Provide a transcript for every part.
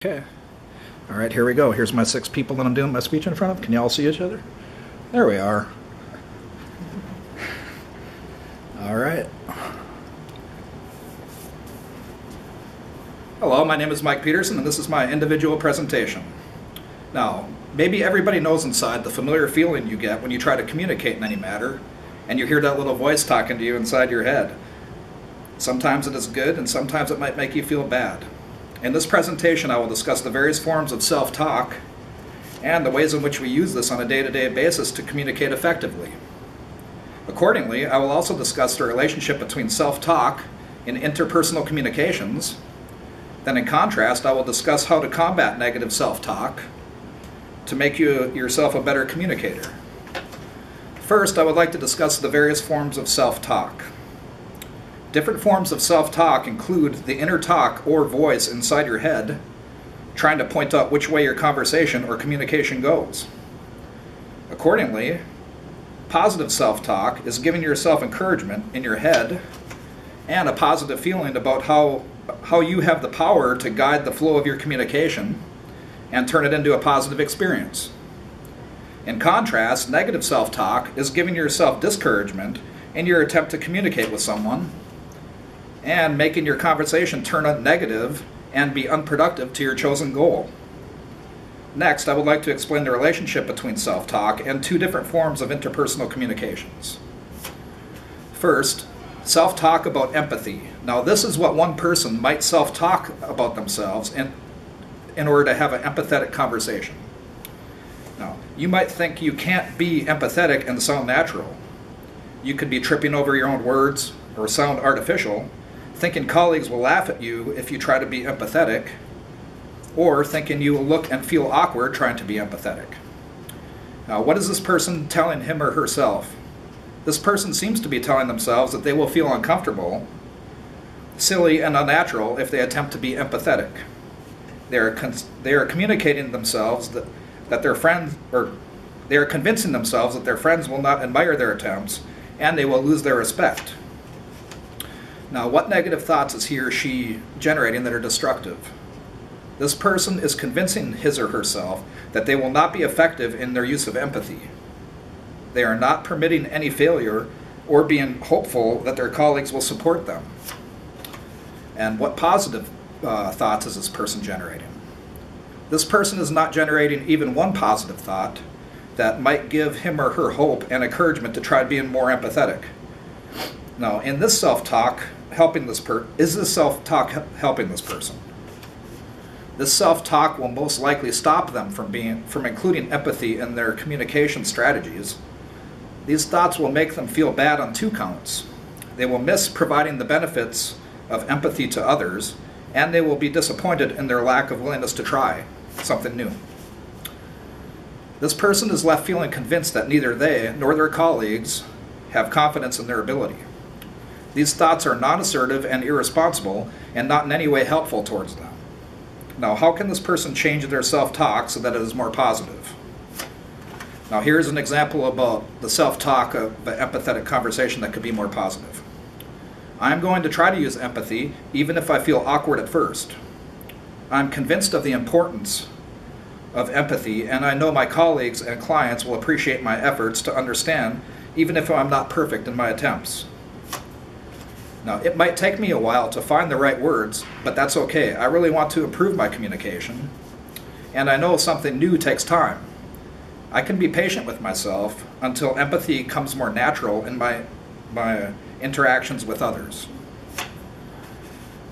Okay. All right, here we go. Here's my 6 people that I'm doing my speech in front of. Can you all see each other? There we are. All right. Hello, my name is Mike Peterson, and this is my individual presentation. Now, maybe everybody knows inside the familiar feeling you get when you try to communicate in any matter, and you hear that little voice talking to you inside your head. Sometimes it is good, and sometimes it might make you feel bad. In this presentation, I will discuss the various forms of self-talk and the ways in which we use this on a day-to-day basis to communicate effectively. Accordingly, I will also discuss the relationship between self-talk and interpersonal communications. Then in contrast, I will discuss how to combat negative self-talk to make yourself a better communicator. First, I would like to discuss the various forms of self-talk. Different forms of self-talk include the inner talk or voice inside your head, trying to point out which way your conversation or communication goes. Accordingly, positive self-talk is giving yourself encouragement in your head and a positive feeling about how you have the power to guide the flow of your communication and turn it into a positive experience. In contrast, negative self-talk is giving yourself discouragement in your attempt to communicate with someone and making your conversation turn out negative and be unproductive to your chosen goal. Next, I would like to explain the relationship between self-talk and 2 different forms of interpersonal communications. First, self-talk about empathy. Now, this is what one person might self-talk about themselves in order to have an empathetic conversation. Now, you might think you can't be empathetic and sound natural. You could be tripping over your own words or sound artificial, thinking colleagues will laugh at you if you try to be empathetic, or thinking you will look and feel awkward trying to be empathetic. Now, what is this person telling him or herself? This person seems to be telling themselves that they will feel uncomfortable, silly, and unnatural if they attempt to be empathetic. They are communicating themselves that their friends, or they are convincing themselves that their friends will not admire their attempts and they will lose their respect. Now, what negative thoughts is he or she generating that are destructive? This person is convincing his or herself that they will not be effective in their use of empathy. They are not permitting any failure or being hopeful that their colleagues will support them. And what positive thoughts is this person generating? This person is not generating even one positive thought that might give him or her hope and encouragement to try being more empathetic. Now, in this self-talk, is this self-talk helping this person? This self-talk will most likely stop them from including empathy in their communication strategies. These thoughts will make them feel bad on 2 counts. They will miss providing the benefits of empathy to others, and they will be disappointed in their lack of willingness to try something new. This person is left feeling convinced that neither they nor their colleagues have confidence in their ability. These thoughts are non-assertive and irresponsible and not in any way helpful towards them. Now, how can this person change their self-talk so that it is more positive? Now, here's an example about the self-talk of an empathetic conversation that could be more positive. I'm going to try to use empathy even if I feel awkward at first. I'm convinced of the importance of empathy, and I know my colleagues and clients will appreciate my efforts to understand even if I'm not perfect in my attempts. Now, it might take me a while to find the right words, but that's okay. I really want to improve my communication, and I know something new takes time. I can be patient with myself until empathy comes more natural in my interactions with others.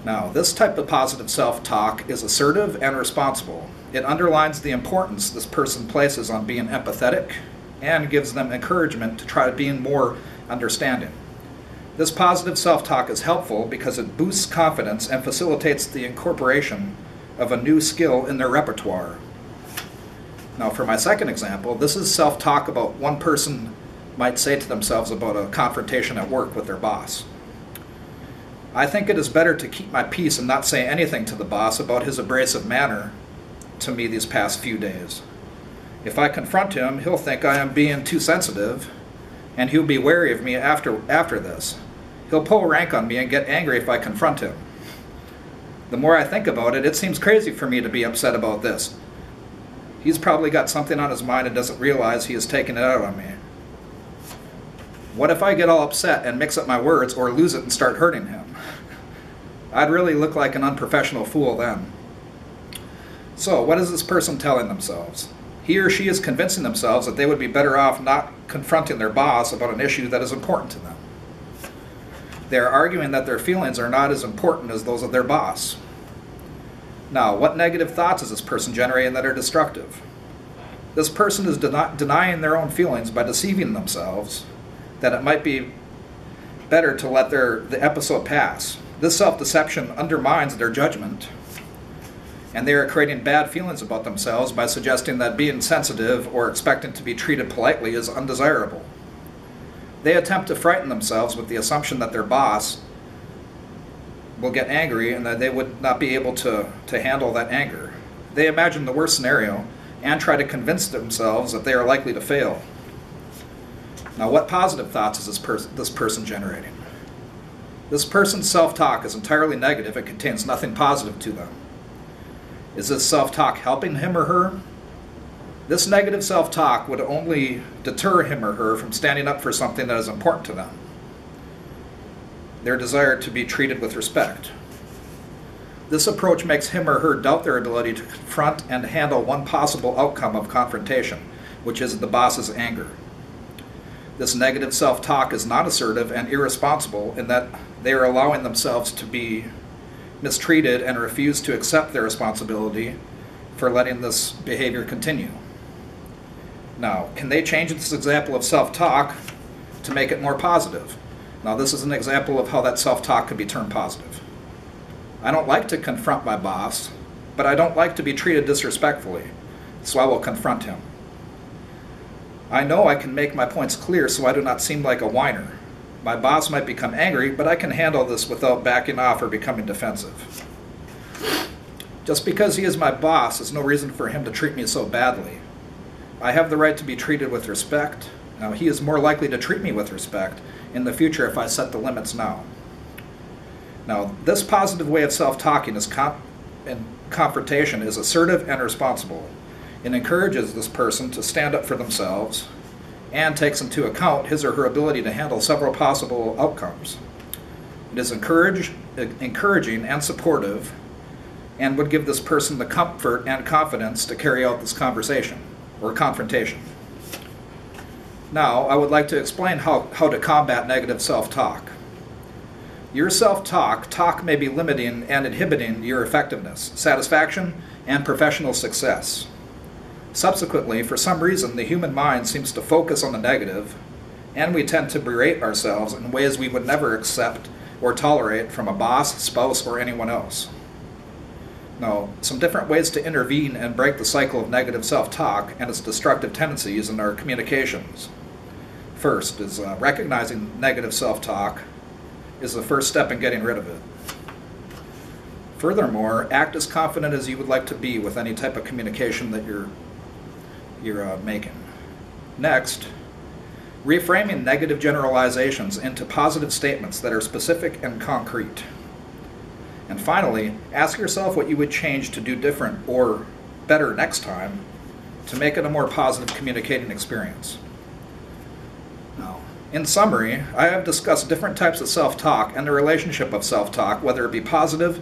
Now, this type of positive self-talk is assertive and responsible. It underlines the importance this person places on being empathetic and gives them encouragement to try being more understanding. This positive self-talk is helpful because it boosts confidence and facilitates the incorporation of a new skill in their repertoire. Now, for my second example, this is self-talk about one person might say to themselves about a confrontation at work with their boss. I think it is better to keep my peace and not say anything to the boss about his abrasive manner to me these past few days. If I confront him, he'll think I am being too sensitive, and he'll be wary of me after this. He'll pull rank on me and get angry if I confront him. The more I think about it, it seems crazy for me to be upset about this. He's probably got something on his mind and doesn't realize he is taking it out on me. What if I get all upset and mix up my words or lose it and start hurting him? I'd really look like an unprofessional fool then. So, what is this person telling themselves? He or she is convincing themselves that they would be better off not confronting their boss about an issue that is important to them. They are arguing that their feelings are not as important as those of their boss. Now, what negative thoughts is this person generating that are destructive? This person is denying their own feelings by deceiving themselves that it might be better to let the episode pass. This self-deception undermines their judgment, and they are creating bad feelings about themselves by suggesting that being sensitive or expecting to be treated politely is undesirable. They attempt to frighten themselves with the assumption that their boss will get angry and that they would not be able to handle that anger. They imagine the worst scenario and try to convince themselves that they are likely to fail. Now, what positive thoughts is this person generating? This person's self-talk is entirely negative and contains nothing positive to them. Is this self-talk helping him or her? This negative self-talk would only deter him or her from standing up for something that is important to them. Their desire to be treated with respect. This approach makes him or her doubt their ability to confront and handle one possible outcome of confrontation, which is the boss's anger. This negative self-talk is not assertive and irresponsible in that they are allowing themselves to be mistreated and refuse to accept their responsibility for letting this behavior continue. Now, can they change this example of self-talk to make it more positive? Now, this is an example of how that self-talk could be turned positive. I don't like to confront my boss, but I don't like to be treated disrespectfully, so I will confront him. I know I can make my points clear so I do not seem like a whiner. My boss might become angry, but I can handle this without backing off or becoming defensive. Just because he is my boss is no reason for him to treat me so badly. I have the right to be treated with respect. Now, he is more likely to treat me with respect in the future if I set the limits now. Now, this positive way of self-talking and confrontation is assertive and responsible. It encourages this person to stand up for themselves and takes into account his or her ability to handle several possible outcomes. It is encouraging and supportive and would give this person the comfort and confidence to carry out this conversation or confrontation. Now, I would like to explain how to combat negative self-talk. Your self-talk may be limiting and inhibiting your effectiveness, satisfaction, and professional success. Subsequently, for some reason, the human mind seems to focus on the negative, and we tend to berate ourselves in ways we would never accept or tolerate from a boss, spouse, or anyone else. Now, some different ways to intervene and break the cycle of negative self-talk and its destructive tendencies in our communications. First is recognizing negative self-talk is the first step in getting rid of it. Furthermore, act as confident as you would like to be with any type of communication that you're making. Next, reframing negative generalizations into positive statements that are specific and concrete. And finally, ask yourself what you would change to do different or better next time to make it a more positive communicating experience. Now, in summary, I have discussed different types of self-talk and the relationship of self-talk, whether it be positive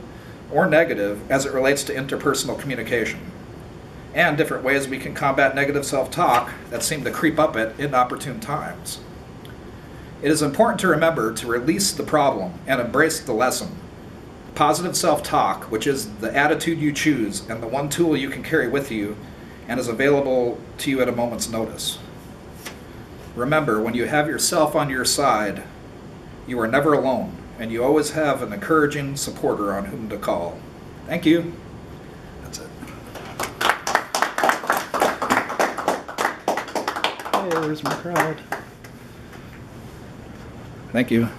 or negative, as it relates to interpersonal communication, and different ways we can combat negative self-talk that seem to creep up at inopportune times. It is important to remember to release the problem and embrace the lesson. Positive self-talk, which is the attitude you choose and the one tool you can carry with you and is available to you at a moment's notice. Remember, when you have yourself on your side, you are never alone, and you always have an encouraging supporter on whom to call. Thank you. That's it. Hey, there's my crowd. Thank you.